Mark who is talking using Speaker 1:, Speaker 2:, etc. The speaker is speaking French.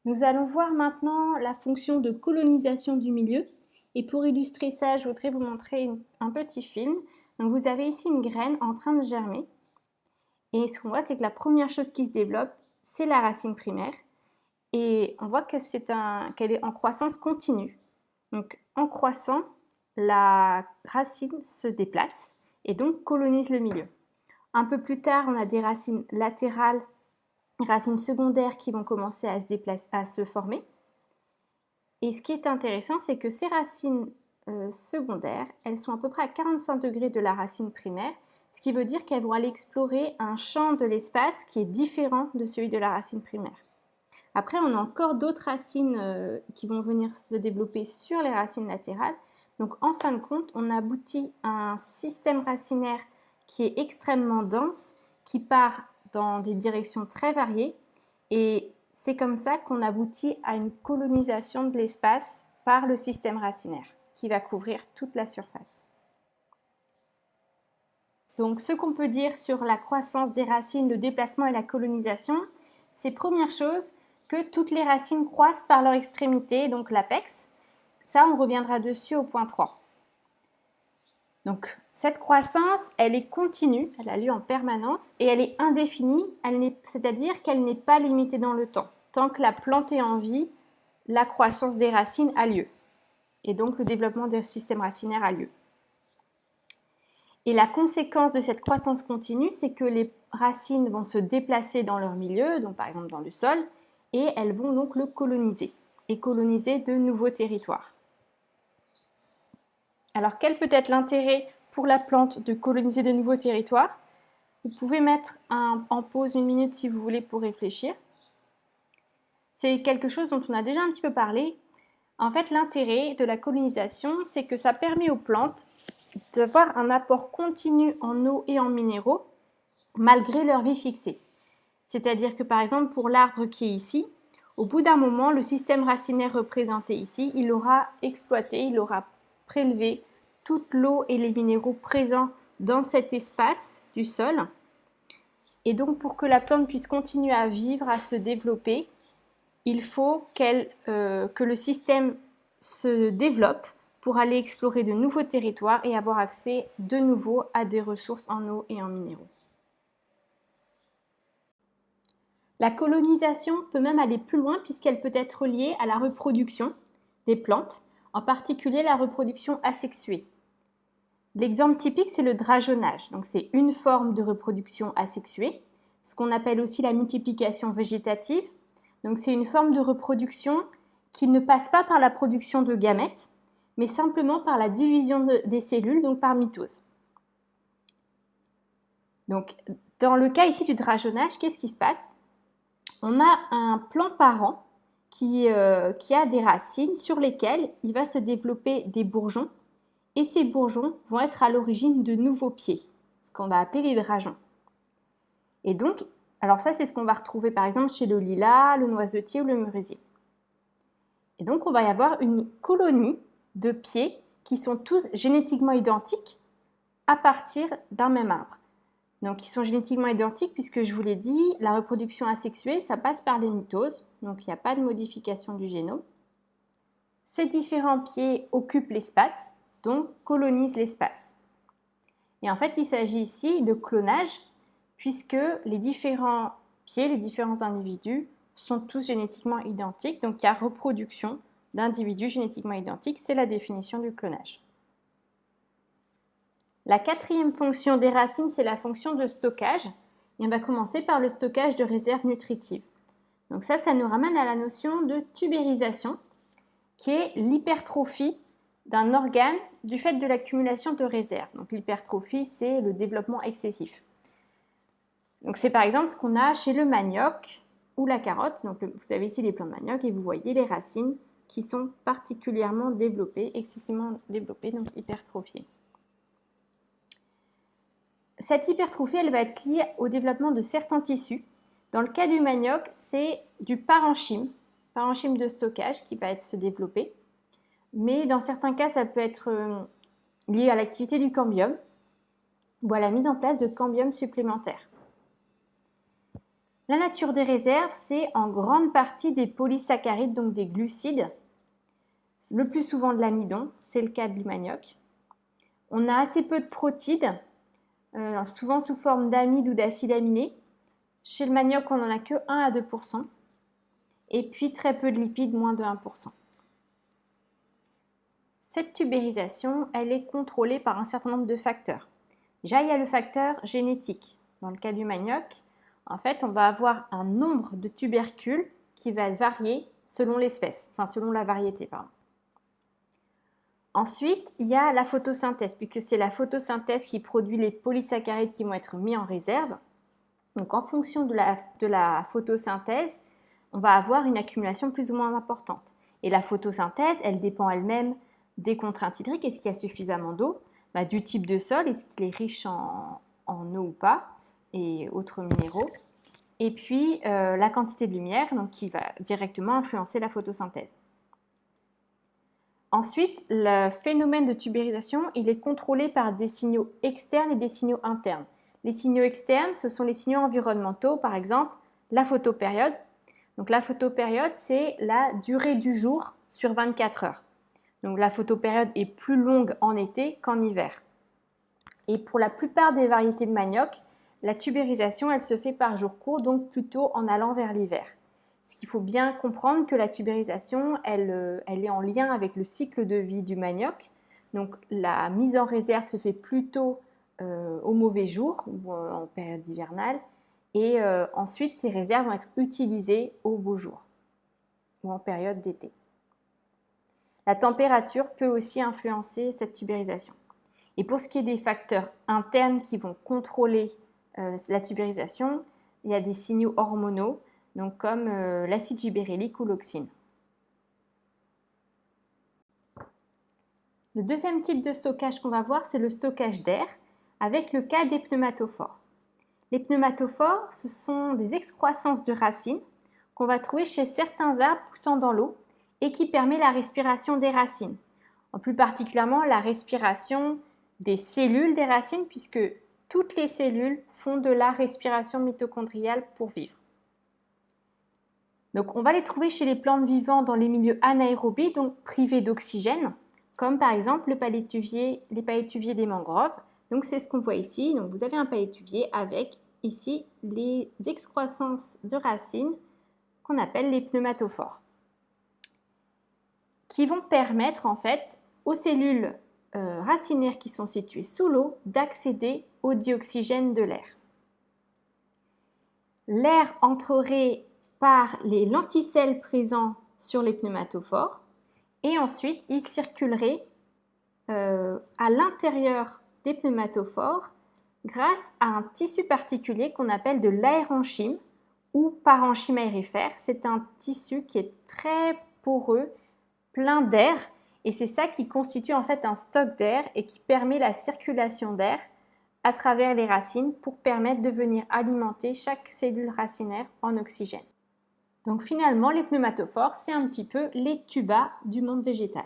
Speaker 1: Nous allons voir maintenant la fonction de colonisation du milieu. Et pour illustrer ça, je voudrais vous montrer un petit film. Donc vous avez ici une graine en train de germer. Et ce qu'on voit, c'est que la première chose qui se développe, c'est la racine primaire. Et on voit que qu'elle est en croissance continue. Donc en croissant, la racine se déplace et donc colonise le milieu. Un peu plus tard, on a des racines latérales, racines secondaires qui vont commencer à se former. Et ce qui est intéressant, c'est que ces racines secondaires, elles sont à peu près à 45 degrés de la racine primaire, ce qui veut dire qu'elles vont aller explorer un champ de l'espace qui est différent de celui de la racine primaire. Après, on a encore d'autres racines qui vont venir se développer sur les racines latérales. Donc, en fin de compte, on aboutit à un système racinaire qui est extrêmement dense, qui part dans des directions très variées. Et c'est comme ça qu'on aboutit à une colonisation de l'espace par le système racinaire, qui va couvrir toute la surface. Donc, ce qu'on peut dire sur la croissance des racines, le déplacement et la colonisation, c'est première chose, que toutes les racines croissent par leur extrémité, donc l'apex. Ça, on reviendra dessus au point 3. Donc, cette croissance, elle est continue, elle a lieu en permanence et elle est indéfinie, c'est-à-dire qu'elle n'est pas limitée dans le temps. Tant que la plante est en vie, la croissance des racines a lieu. Et donc, le développement des systèmes racinaires a lieu. Et la conséquence de cette croissance continue, c'est que les racines vont se déplacer dans leur milieu, donc par exemple dans le sol, et elles vont donc le coloniser et coloniser de nouveaux territoires. Alors quel peut être l'intérêt pour la plante de coloniser de nouveaux territoires? Vous pouvez mettre en pause une minute si vous voulez pour réfléchir. C'est quelque chose dont on a déjà un petit peu parlé. En fait, l'intérêt de la colonisation, c'est que ça permet aux plantes d'avoir un apport continu en eau et en minéraux malgré leur vie fixée. C'est-à-dire que par exemple pour l'arbre qui est ici, au bout d'un moment, le système racinaire représenté ici, il aura exploité, il aura prélevé toute l'eau et les minéraux présents dans cet espace du sol. Et donc pour que la plante puisse continuer à vivre, à se développer, il faut que le système se développe pour aller explorer de nouveaux territoires et avoir accès de nouveau à des ressources en eau et en minéraux. La colonisation peut même aller plus loin puisqu'elle peut être liée à la reproduction des plantes, en particulier la reproduction asexuée. L'exemple typique, c'est le drageonnage. Donc, c'est une forme de reproduction asexuée, ce qu'on appelle aussi la multiplication végétative. Donc, c'est une forme de reproduction qui ne passe pas par la production de gamètes, mais simplement par la division des cellules, donc par mitose. Donc, dans le cas ici du drageonnage, qu'est-ce qui se passe? On a un plant parent qui a des racines sur lesquelles il va se développer des bourgeons et ces bourgeons vont être à l'origine de nouveaux pieds, ce qu'on va appeler les drageons. Et donc, alors ça c'est ce qu'on va retrouver par exemple chez le lilas, le noisetier ou le merisier. Et donc on va y avoir une colonie de pieds qui sont tous génétiquement identiques à partir d'un même arbre. Donc, ils sont génétiquement identiques puisque je vous l'ai dit, la reproduction asexuée, ça passe par les mitoses, donc il n'y a pas de modification du génome. Ces différents pieds occupent l'espace, donc colonisent l'espace. Et en fait, il s'agit ici de clonage puisque les différents pieds, les différents individus sont tous génétiquement identiques, donc il y a reproduction d'individus génétiquement identiques, c'est la définition du clonage. La quatrième fonction des racines, c'est la fonction de stockage. Et on va commencer par le stockage de réserves nutritives. Donc ça nous ramène à la notion de tubérisation, qui est l'hypertrophie d'un organe du fait de l'accumulation de réserves. Donc l'hypertrophie, c'est le développement excessif. Donc c'est par exemple ce qu'on a chez le manioc ou la carotte. Donc vous avez ici les plants de manioc et vous voyez les racines qui sont particulièrement développées, excessivement développées, donc hypertrophiées. Cette hypertrophie, elle va être liée au développement de certains tissus. Dans le cas du manioc, c'est du parenchyme de stockage qui va se développer. Mais dans certains cas, ça peut être lié à l'activité du cambium ou à la mise en place de cambium supplémentaires. La nature des réserves, c'est en grande partie des polysaccharides, donc des glucides, le plus souvent de l'amidon, c'est le cas du manioc. On a assez peu de protides, souvent sous forme d'amide ou d'acides aminés. Chez le manioc, on n'en a que 1 à 2%. Et puis très peu de lipides, moins de 1%. Cette tubérisation, elle est contrôlée par un certain nombre de facteurs. Déjà, il y a le facteur génétique. Dans le cas du manioc, en fait, on va avoir un nombre de tubercules qui va varier selon l'espèce, enfin selon la variété, pardon. Ensuite, il y a la photosynthèse, puisque c'est la photosynthèse qui produit les polysaccharides qui vont être mis en réserve. Donc, en fonction de la photosynthèse, on va avoir une accumulation plus ou moins importante. Et la photosynthèse, elle dépend elle-même des contraintes hydriques. Est-ce qu'il y a suffisamment d'eau? Du type de sol, est-ce qu'il est riche en eau ou pas? Et autres minéraux. Et puis, la quantité de lumière, donc, qui va directement influencer la photosynthèse. Ensuite, le phénomène de tubérisation, il est contrôlé par des signaux externes et des signaux internes. Les signaux externes, ce sont les signaux environnementaux, par exemple la photopériode. Donc la photopériode, c'est la durée du jour sur 24 heures. Donc la photopériode est plus longue en été qu'en hiver. Et pour la plupart des variétés de manioc, la tubérisation, elle se fait par jour court, donc plutôt en allant vers l'hiver. Ce qu'il faut bien comprendre que la tubérisation, elle est en lien avec le cycle de vie du manioc. Donc la mise en réserve se fait plutôt au mauvais jour ou en période hivernale. Et ensuite, ces réserves vont être utilisées au beau jour ou en période d'été. La température peut aussi influencer cette tubérisation. Et pour ce qui est des facteurs internes qui vont contrôler la tubérisation, il y a des signaux hormonaux, donc comme l'acide gibérélique ou l'auxine. Le deuxième type de stockage qu'on va voir, c'est le stockage d'air, avec le cas des pneumatophores. Les pneumatophores, ce sont des excroissances de racines qu'on va trouver chez certains arbres poussant dans l'eau et qui permet la respiration des racines. En plus particulièrement la respiration des cellules des racines, puisque toutes les cellules font de la respiration mitochondriale pour vivre. Donc, on va les trouver chez les plantes vivantes dans les milieux anaérobies, donc privés d'oxygène, comme par exemple les palétuviers des mangroves. Donc, c'est ce qu'on voit ici. Donc, vous avez un palétuvier avec ici les excroissances de racines qu'on appelle les pneumatophores, qui vont permettre en fait aux cellules racinaires qui sont situées sous l'eau d'accéder au dioxygène de l'air. L'air entrerait par les lenticelles présents sur les pneumatophores et ensuite il circulerait à l'intérieur des pneumatophores grâce à un tissu particulier qu'on appelle de l'aérenchyme ou parenchyme aérifère. C'est un tissu qui est très poreux, plein d'air, et c'est ça qui constitue en fait un stock d'air et qui permet la circulation d'air à travers les racines pour permettre de venir alimenter chaque cellule racinaire en oxygène. Donc finalement, les pneumatophores, c'est un petit peu les tubas du monde végétal.